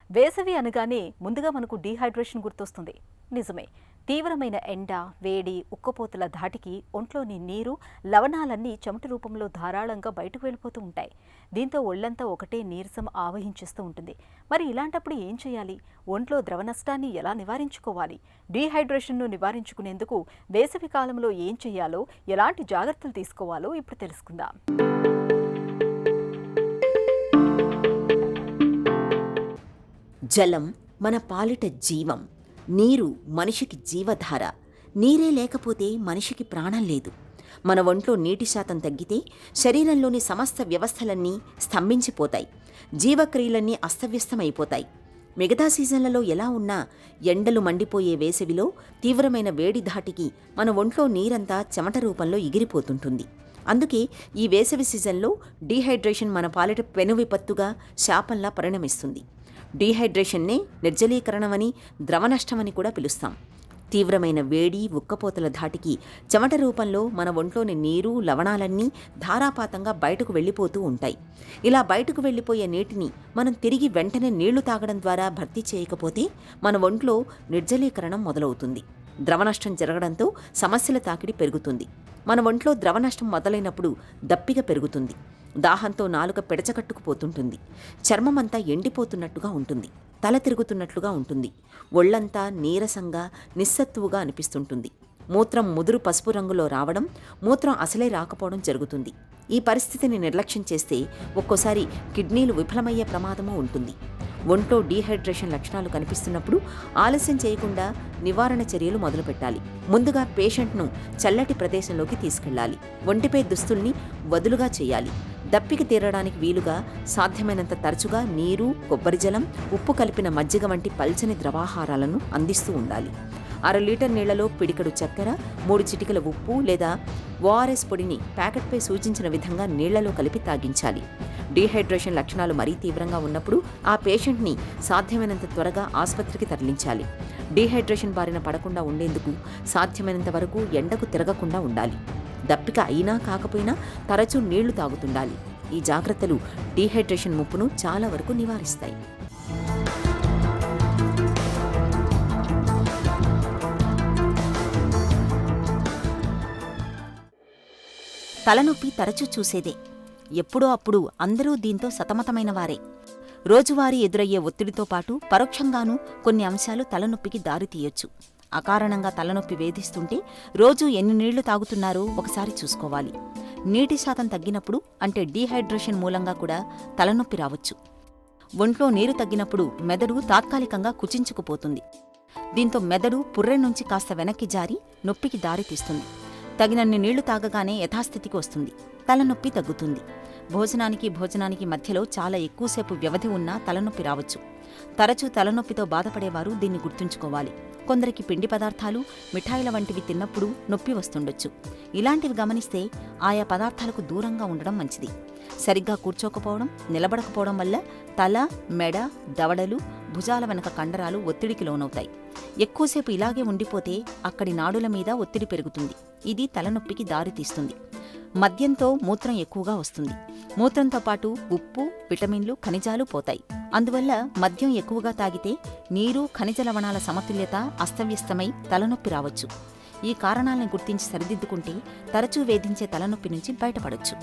వేసవి అనగానే ముందుగా మనకు డీహైడ్రేషన్ గుర్తొస్తుంది. నిజమే. తీవ్రమైన ఎండ, వేడి, ఉక్కపోతల ధాటికి ఒంట్లోని నీరు, లవణాలన్నీ చెమట రూపంలో ధారాళంగా బయటకు వెళ్ళిపోతూ ఉంటాయి. దీంతో ఒళ్లంతా ఒకటే నీరసం ఆవహించేస్తూ ఉంటుంది. మరి ఇలాంటప్పుడు ఏం చేయాలి? ఒంట్లో ద్రవ నష్టాన్ని ఎలా నివారించుకోవాలి? డీహైడ్రేషన్ను నివారించుకునేందుకు వేసవి కాలంలో ఏం చేయాలో, ఎలాంటి జాగ్రత్తలు తీసుకోవాలో ఇప్పుడు తెలుసుకుందాం. జలం మన పాలిట జీవం. నీరు మనిషికి జీవధార. నీరే లేకపోతే మనిషికి ప్రాణం లేదు. మన ఒంట్లో నీటి శాతం తగ్గితే శరీరంలోని సమస్త వ్యవస్థలన్నీ స్తంభించిపోతాయి. జీవక్రియలన్నీ అస్తవ్యస్తమైపోతాయి. మిగతా సీజన్లలో ఎలా ఉన్నా ఎండలు మండిపోయే వేసవిలో తీవ్రమైన వేడి ధాటికి మన ఒంట్లో నీరంతా చెమట రూపంలో ఎగిరిపోతుంటుంది. అందుకే ఈ వేసవి సీజన్లో డీహైడ్రేషన్ మన పాలిట పెను విపత్తుగా, శాపంలా పరిణమిస్తుంది. డీహైడ్రేషన్నే నిర్జలీకరణమని, ద్రవనష్టమని కూడా పిలుస్తాం. తీవ్రమైన వేడి, ఉక్కపోతల ధాటికి చెమట రూపంలో మన ఒంట్లోని నీరు, లవణాలన్నీ ధారాపాతంగా బయటకు వెళ్ళిపోతూ ఉంటాయి. ఇలా బయటకు వెళ్ళిపోయే నీటిని మనం తిరిగి వెంటనే నీళ్లు తాగడం ద్వారా భర్తీ చేయకపోతే మన ఒంట్లో నిర్జలీకరణం మొదలవుతుంది. ద్రవనష్టం జరగడంతో సమస్యల తాకిడి పెరుగుతుంది. మన ఒంట్లో ద్రవనష్టం మొదలైనప్పుడు దప్పిక పెరుగుతుంది. దాహంతో నాలుక పెడచకట్టుకుపోతుంటుంది. చర్మమంతా ఎండిపోతున్నట్టుగా ఉంటుంది. తల తిరుగుతున్నట్లుగా ఉంటుంది. ఒళ్లంతా నీరసంగా, నిస్సత్తువుగా అనిపిస్తుంటుంది. మూత్రం ముదురు పసుపు రంగులో రావడం, మూత్రం అసలే రాకపోవడం జరుగుతుంది. ఈ పరిస్థితిని నిర్లక్ష్యం చేస్తే ఒక్కోసారి కిడ్నీలు విఫలమయ్యే ప్రమాదమూ ఉంటుంది. ఒంట్లో డీహైడ్రేషన్ లక్షణాలు కనిపిస్తున్నప్పుడు ఆలస్యం చేయకుండా నివారణ చర్యలు మొదలుపెట్టాలి. ముందుగా పేషెంట్ను చల్లటి ప్రదేశంలోకి తీసుకెళ్లాలి. ఒంటిపై దుస్తుల్ని వదులుగా చేయాలి. దప్పిక తీరడానికి వీలుగా సాధ్యమైనంత తరచుగా నీరు, కొబ్బరి జలం, ఉప్పు కలిపిన మజ్జిగ వంటి పల్చని ద్రవాహారాలను అందిస్తూ ఉండాలి. 1/2 లీటర్ నీళ్లలో పిడికెడు చక్కెర, 3 చిటికల ఉప్పు లేదా ఓఆర్ఎస్ పొడిని ప్యాకెట్పై సూచించిన విధంగా నీళ్లలో కలిపి తాగించాలి. డీహైడ్రేషన్ లక్షణాలు మరీ తీవ్రంగా ఉన్నప్పుడు ఆ పేషెంట్ని సాధ్యమైనంత త్వరగా ఆసుపత్రికి తరలించాలి. డీహైడ్రేషన్ బారిన పడకుండా ఉండేందుకు సాధ్యమైనంత వరకు ఎండకు తిరగకుండా ఉండాలి. దప్పిక అయినా కాకపోయినా తరచూ నీళ్లు తాగుతుండాలి. ఈ జాగ్రత్తలు డీహైడ్రేషన్ ముప్పును చాలా వరకు నివారిస్తాయి. తలనొప్పి తరచూ చూసేదే. ఎప్పుడో అప్పుడు అందరూ దీంతో సతమతమైన వారే. రోజువారీ ఎదురయ్యే ఒత్తిడితో పాటు పరోక్షంగానూ కొన్ని అంశాలు తలనొప్పికి దారితీయొచ్చు. అకారణంగా తలనొప్పి వేధిస్తుంటే రోజూ ఎన్ని నీళ్లు తాగుతున్నారో ఒకసారి చూసుకోవాలి. నీటి శాతం తగ్గినప్పుడు, అంటే డీహైడ్రేషన్ మూలంగా కూడా తలనొప్పి రావచ్చు. ఒంట్లో నీరు తగ్గినప్పుడు మెదడు తాత్కాలికంగా కుచించుకుపోతుంది. దీంతో మెదడు పుర్రె నుంచి కాస్త వెనక్కి జారి నొప్పికి దారితీస్తుంది. తగినన్ని నీళ్లు తాగగానే యథాస్థితికి వస్తుంది. తలనొప్పి తగ్గుతుంది. భోజనానికి మధ్యలో చాలా ఎక్కువసేపు వ్యవధి ఉన్నా తలనొప్పి రావచ్చు. తరచూ తలనొప్పితో బాధపడేవారు దీన్ని గుర్తుంచుకోవాలి. కొందరికి పిండి పదార్థాలు, మిఠాయిల వంటివి తిన్నప్పుడు నొప్పి వస్తుండొచ్చు. ఇలాంటివి గమనిస్తే ఆయా పదార్థాలకు దూరంగా ఉండడం మంచిది. సరిగ్గా కూర్చోకపోవడం, నిలబడకపోవడం వల్ల తల, మెడ, దవడలు, భుజాల వెనక కండరాలు ఒత్తిడికి లోనవుతాయి. ఎక్కువసేపు ఇలాగే ఉండిపోతే అక్కడి నాడుల మీద ఒత్తిడి పెరుగుతుంది. ఇది తలనొప్పికి దారితీస్తుంది. మద్యంతో మూత్రం ఎక్కువగా వస్తుంది. మూత్రంతో పాటు ఉప్పు, విటమిన్లు, ఖనిజాలు పోతాయి. అందువల్ల మద్యం ఎక్కువగా తాగితే నీరు, ఖనిజ లవణాల సమతుల్యత అస్తవ్యస్తమై తలనొప్పి రావచ్చు. ఈ కారణాలను గుర్తించి సరిదిద్దుకుంటే తరచూ వేధించే తలనొప్పి నుంచి బయటపడొచ్చు.